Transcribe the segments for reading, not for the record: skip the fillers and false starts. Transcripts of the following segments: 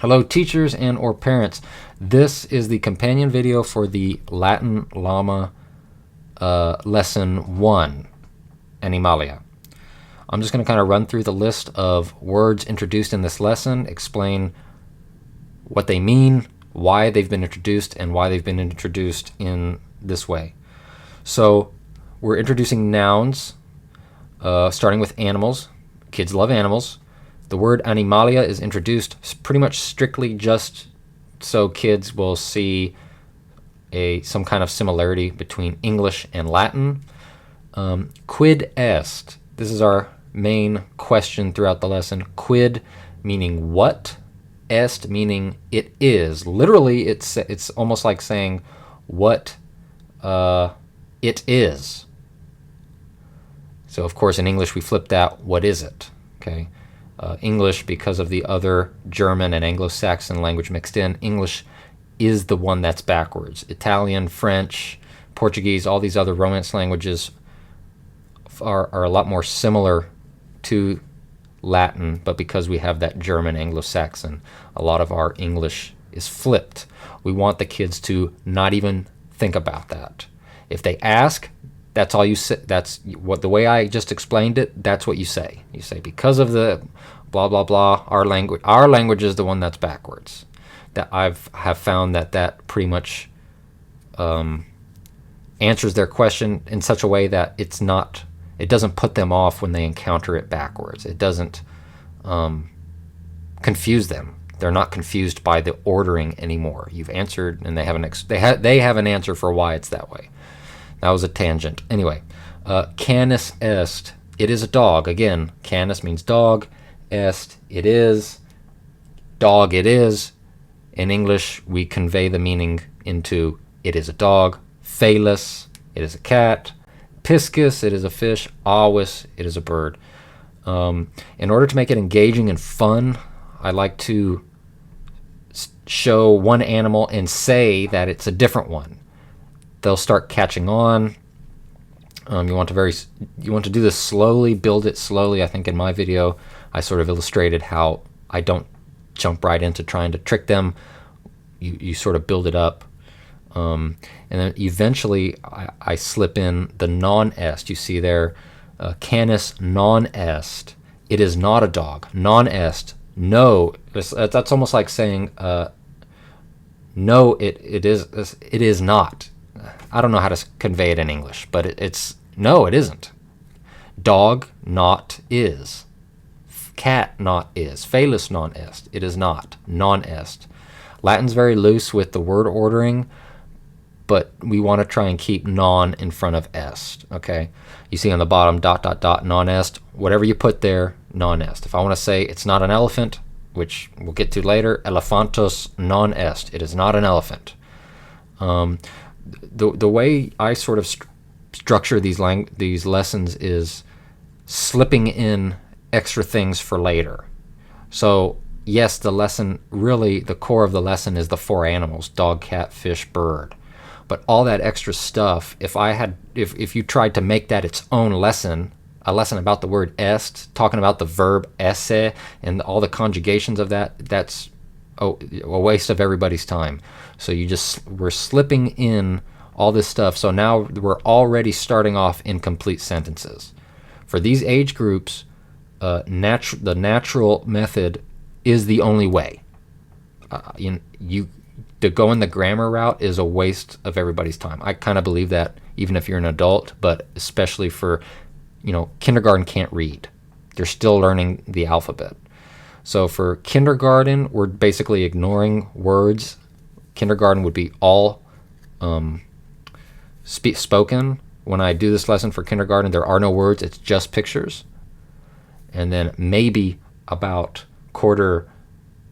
Hello teachers and or parents. This is the companion video for the Latin Llama lesson 1, Animalia. I'm just going to kind of run through the list of words introduced in this lesson, explain what they mean, why they've been introduced, and why they've been introduced in this way. So we're introducing nouns, starting with animals. Kids love animals. The word Animalia is introduced pretty much strictly just so kids will see some kind of similarity between English and Latin. Quid est? This is our main question throughout the lesson. Quid meaning what, est meaning it is. Literally, it's almost like saying what it is. So of course in English we flip that, what is it? Okay. English, because of the other German and Anglo-Saxon language mixed in, English is the one that's backwards. Italian, French, Portuguese, all these other Romance languages are a lot more similar to Latin, but because we have that German, Anglo-Saxon, a lot of our English is flipped. We want the kids to not even think about that. If they ask, that's all you say. That's what the way I just explained it. That's what you say. You say because of the blah blah blah. Our language is the one that's backwards. That have found that pretty much answers their question in such a way that it doesn't put them off when they encounter it backwards. It doesn't confuse them. They're not confused by the ordering anymore. You've answered, and they have an answer for why it's that way. That was a tangent. Anyway, canis est. It is a dog. Again, canis means dog. Est, it is. Dog, it is. In English, we convey the meaning into it is a dog. Felis, it is a cat. Piscis, it is a fish. Avis, it is a bird. In order to make it engaging and fun, I like to show one animal and say that it's a different one. They'll start catching on. You want to do this slowly, build it slowly. I think in my video I sort of illustrated how I don't jump right into trying to trick them. You sort of build it up, and then eventually I slip in the non-est. You see there, canis non est. It is not a dog. Non est. No. That's almost like saying no. It is not. I don't know how to convey it in English, but it's no, it isn't. Dog, not is. Cat, not is. Felis, non est. It is not. Non est. Latin's very loose with the word ordering, but we want to try and keep non in front of est. Okay. You see on the bottom dot dot dot non est. Whatever you put there, non est. If I want to say it's not an elephant, which we'll get to later, elephantus non est. It is not an elephant. The way I sort of structure these lessons is slipping in extra things for later. So yes, the lesson, really the core of the lesson is the 4 animals: dog, cat, fish, bird. But all that extra stuff, if you tried to make that its own lesson, a lesson about the word est, talking about the verb esse and all the conjugations of that's a waste of everybody's time. So we're slipping in all this stuff. So now we're already starting off incomplete sentences. For these age groups, the natural method is the only way. To go in the grammar route is a waste of everybody's time. I kind of believe that even if you're an adult, but especially for, kindergarten can't read. They're still learning the alphabet. So for kindergarten, we're basically ignoring words. Kindergarten would be all spoken. When I do this lesson for kindergarten, there are no words. It's just pictures. And then maybe about quarter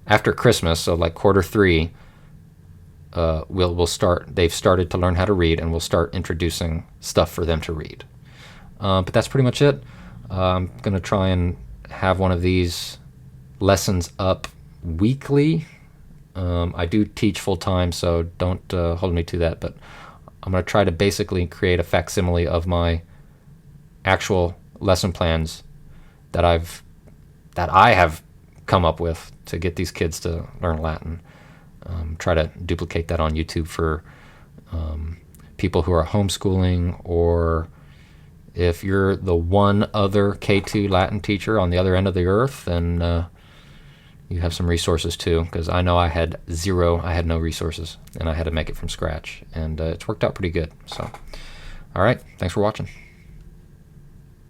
after Christmas, so like quarter 3, we'll start. They've started to learn how to read, and we'll start introducing stuff for them to read. But that's pretty much it. I'm gonna try and have one of these lessons up weekly. I do teach full time, so don't hold me to that, but I'm going to try to basically create a facsimile of my actual lesson plans that I have come up with to get these kids to learn Latin. Try to duplicate that on YouTube for people who are homeschooling, or if you're the one other K2 Latin teacher on the other end of the earth, then you have some resources too, because I know I had no resources, and I had to make it from scratch, and it's worked out pretty good. So, all right, thanks for watching.